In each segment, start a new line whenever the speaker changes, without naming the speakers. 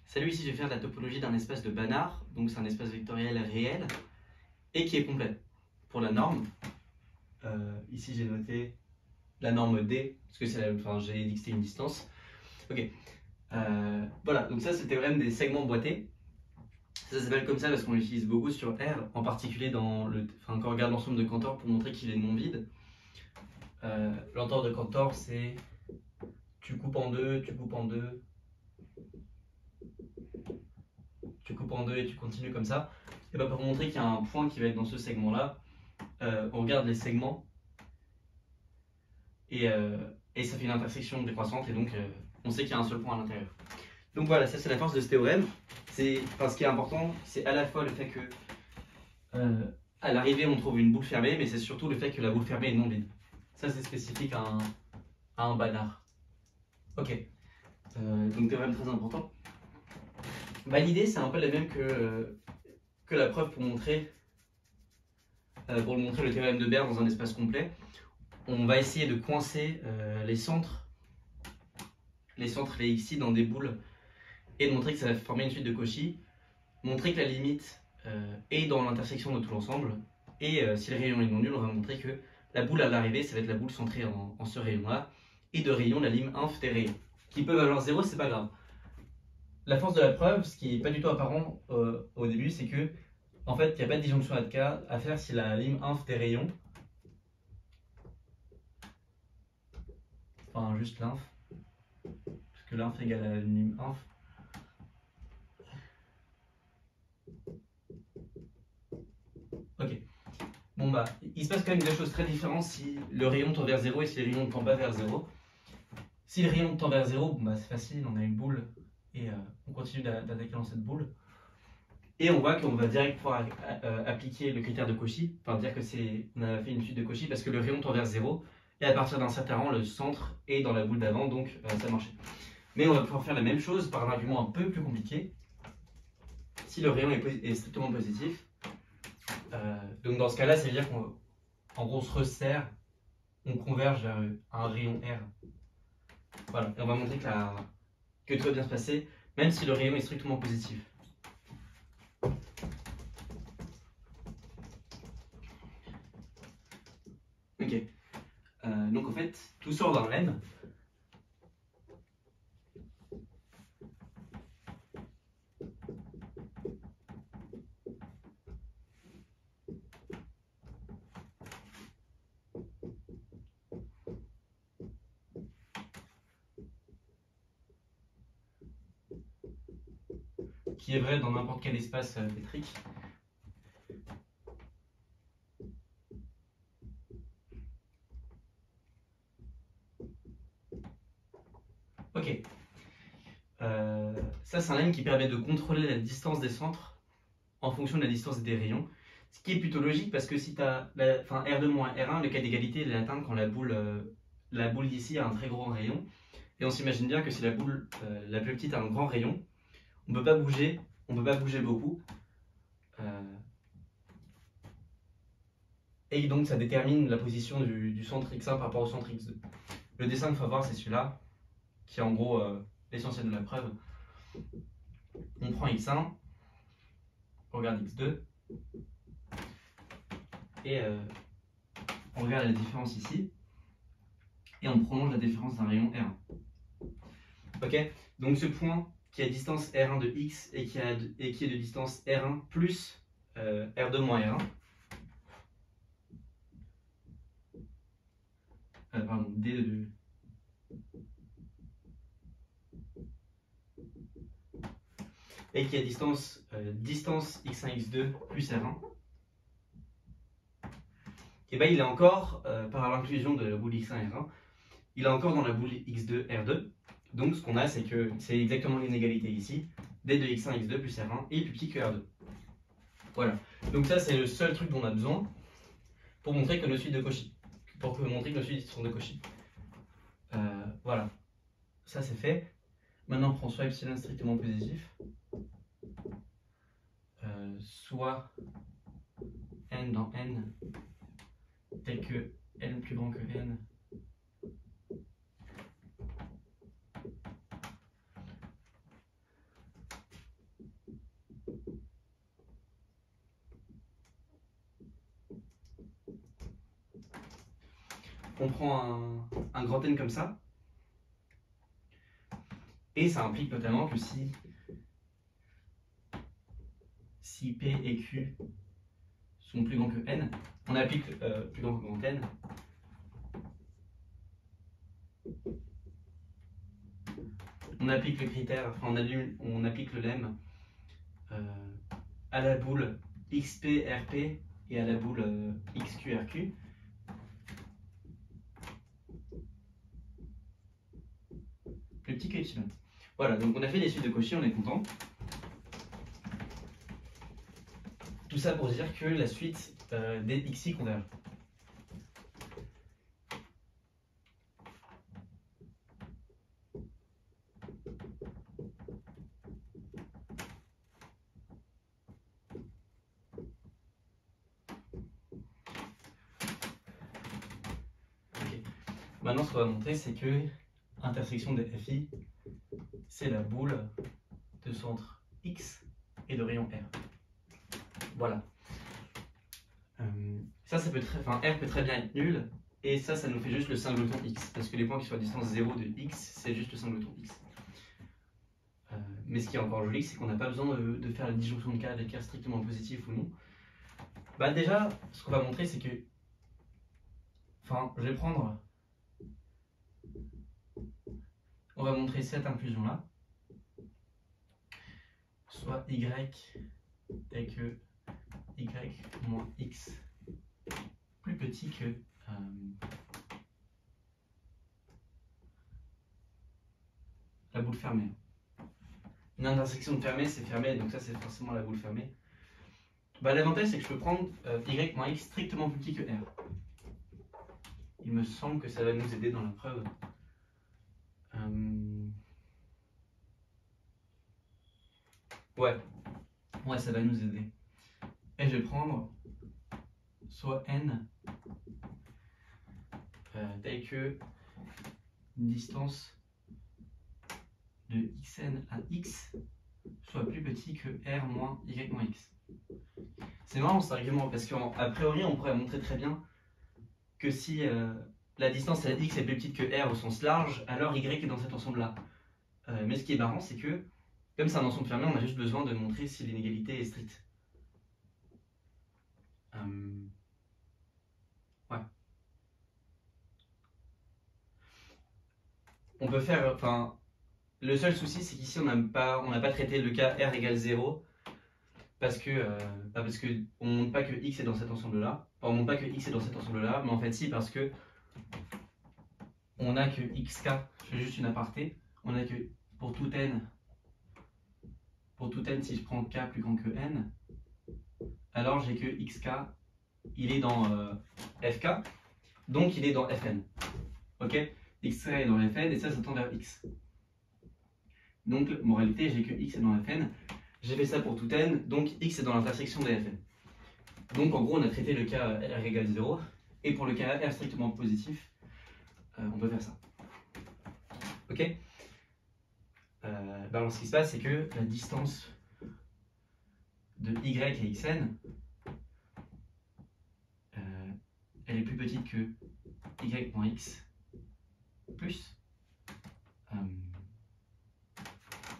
Salut, ici je vais faire la topologie d'un espace de Banach, donc c'est un espace vectoriel réel et qui est complet. Pour la norme, ici j'ai noté la norme D, parce que c'est j'ai dit que c'était une distance. Ok, voilà, donc ça c'est le théorème des segments boîtés. Ça s'appelle comme ça parce qu'on l'utilise beaucoup sur R, en particulier quand on regarde l'ensemble de Cantor pour montrer qu'il est non vide. L'entor de Cantor, c'est tu coupes en deux, tu coupes en deux, tu coupes en deux et tu continues comme ça. Et bien pour montrer qu'il y a un point qui va être dans ce segment-là, on regarde les segments et ça fait une intersection décroissante et donc on sait qu'il y a un seul point à l'intérieur. Donc voilà, ça c'est la force de ce théorème. Ce qui est important, c'est à la fois le fait que à l'arrivée on trouve une boucle fermée, mais c'est surtout le fait que la boucle fermée est non vide. Ça c'est spécifique à un Banach. Ok, donc théorème très important. Bah, l'idée c'est un peu la même que la preuve pour montrer le théorème de Baire dans un espace complet. On va essayer de coincer les centres les xi dans des boules et de montrer que ça va former une suite de Cauchy, montrer que la limite est dans l'intersection de tout l'ensemble, et si le rayon est non nul, on va montrer que la boule à l'arrivée, ça va être la boule centrée en ce rayon-là, et de rayon, la lime inf des rayons, qui peuvent valoir 0, c'est pas grave. La force de la preuve, ce qui n'est pas du tout apparent au début, c'est que en fait, il n'y a pas de disjonction à faire si la lime inf des rayons, enfin juste l'inf, parce que l'inf égale à la lime inf. Ok. Bon bah, il se passe quand même deux choses très différentes si le rayon tend vers 0 et si le rayon ne tend pas vers 0. Si le rayon tend vers 0, bon bah c'est facile, on a une boule et on continue d'attaquer dans cette boule. Et on voit qu'on va direct pouvoir appliquer le critère de Cauchy, enfin dire que on a fait une suite de Cauchy parce que le rayon tend vers 0 et à partir d'un certain rang, le centre est dans la boule d'avant, donc ça marchait. Mais on va pouvoir faire la même chose par un argument un peu plus compliqué. Si le rayon est strictement positif, donc dans ce cas-là, ça veut dire qu'en gros on se resserre, on converge vers un rayon R. Voilà, et on va montrer que tout va bien se passer, même si le rayon est strictement positif. Ok, donc en fait, tout sort d'un lemme. Qui est vrai dans n'importe quel espace métrique. Ok. Ça, c'est un lemme qui permet de contrôler la distance des centres en fonction de la distance des rayons. Ce qui est plutôt logique parce que si tu as R2 moins R1, le cas d'égalité est atteint quand la boule d'ici a un très grand rayon. Et on s'imagine bien que si la boule la plus petite a un grand rayon, on ne peut pas bouger beaucoup. Et donc ça détermine la position du centre x1 par rapport au centre x2. Le dessin qu'il faut voir, c'est celui-là, qui est en gros l'essentiel de la preuve. On prend x1, on regarde x2, et on regarde la différence ici, et on prolonge la différence d'un rayon R1. Ok, donc ce point qui a distance R1 de x et qui est de distance R1 plus R2 moins R1, pardon, D de 2. Et qui a distance x1, x2 plus R1, et bien il est encore, par l'inclusion de la boule x1, R1, il est encore dans la boule x2, R2. Donc ce qu'on a, c'est que c'est exactement l'inégalité ici, d de x1, x2 plus R1 est plus petit que R2. Voilà, donc ça c'est le seul truc dont on a besoin pour montrer que nos suites de Cauchy. Pour montrer que nos suites sont de Cauchy. Voilà, ça c'est fait. Maintenant on prend soit epsilon strictement positif, soit n dans n tel que n plus grand que n on prend un grand N comme ça. Et ça implique notamment que si P et Q sont plus grands que N, on applique plus grand que grand N. On applique le critère, enfin on applique le lemme à la boule XP, RP et à la boule XQ, RQ. Plus petit que epsilon. Voilà, donc on a fait les suites de Cauchy, on est content. Tout ça pour dire que la suite des xi converge. Maintenant, ce qu'on va montrer, c'est que intersection des FI, c'est la boule de centre X et de rayon R. Voilà. Ça peut R peut très bien être nul, et ça nous fait juste le singleton X, parce que les points qui sont à distance 0 de X, c'est juste le singleton X. Mais ce qui est encore joli, c'est qu'on n'a pas besoin de faire la disjonction de cas avec R strictement positif ou non. Bah déjà, ce qu'on va montrer, c'est que... je vais prendre... On va montrer cette inclusion-là, soit y tel que y moins x plus petit que la boule fermée. Une intersection de fermée, c'est fermé, donc ça c'est forcément la boule fermée. Bah, l'avantage, c'est que je peux prendre y moins x strictement plus petit que r. Il me semble que ça va nous aider dans la preuve. Ouais, ça va nous aider. Et je vais prendre soit n tel que une distance de xn à x soit plus petit que r moins y moins x. C'est marrant cet argument parce qu'a priori on pourrait montrer très bien que si la distance à x est plus petite que r au sens large, alors y est dans cet ensemble-là. Mais ce qui est marrant, c'est que comme c'est un ensemble fermé, on a juste besoin de montrer si l'inégalité est stricte. Ouais. On peut faire... le seul souci, c'est qu'ici, on n'a pas traité le cas r égale 0, parce que on ne montre pas que x est dans cet ensemble-là. Enfin, on ne montre pas que x est dans cet ensemble-là, mais en fait, si, parce que on a que xk, je fais juste une aparté, on a que pour tout n, si je prends k plus grand que n, alors j'ai que xk, il est dans fk, donc il est dans fn. Ok, xk est dans fn et ça tend vers x. Donc, moralité, j'ai que x est dans fn. J'ai fait ça pour tout n, donc x est dans l'intersection des fn. Donc, en gros, on a traité le cas r égale 0. Et pour le cas r strictement positif, on peut faire ça. Ok, alors, ce qui se passe, c'est que la distance de y à xn, elle est plus petite que y moins x plus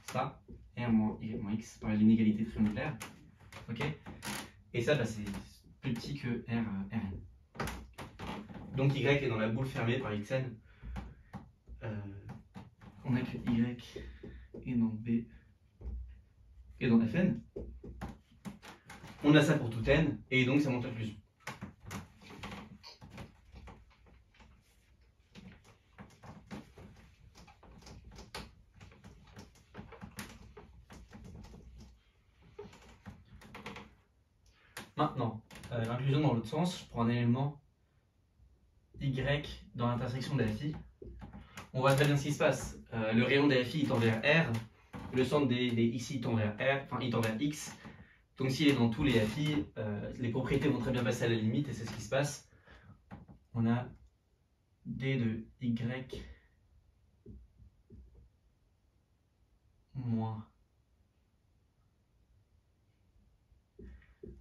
ça, r moins y moins x par l'inégalité triangulaire. Ok, et ça, c'est plus petit que rn. Donc y est dans la boule fermée par xn. On a que y est dans b et dans fn. On a ça pour tout n, et donc ça montre l'inclusion. Maintenant, l'inclusion dans l'autre sens, je prends un élément y dans l'intersection des FI. On voit très bien ce qui se passe. Le rayon des FI tend vers R, le centre des xi tend vers R, enfin il tend vers X. Donc s'il est dans tous les FI, les propriétés vont très bien passer à la limite et c'est ce qui se passe. On a d de y moins.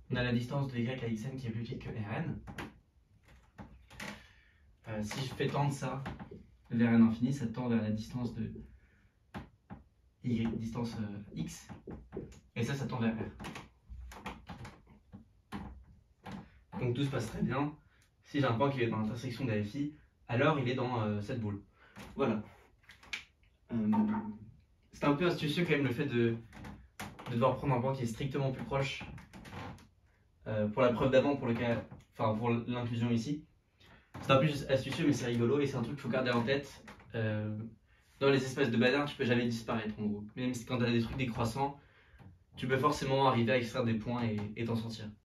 On a la distance de y à xn qui est plus petite que rn. si je fais tendre ça vers un infini, ça tend vers la distance de y, distance x, et ça tend vers r. Donc tout se passe très bien. Si j'ai un point qui est dans l'intersection des FI, alors il est dans cette boule. Voilà. C'est un peu astucieux quand même le fait de devoir prendre un point qui est strictement plus proche pour la preuve d'avant, pour l'inclusion ici. C'est un peu astucieux mais c'est rigolo et c'est un truc qu'il faut garder en tête. Dans les espèces de bazar, tu peux jamais disparaître en gros. Même quand tu as des trucs décroissants, tu peux forcément arriver à extraire des points et t'en sortir.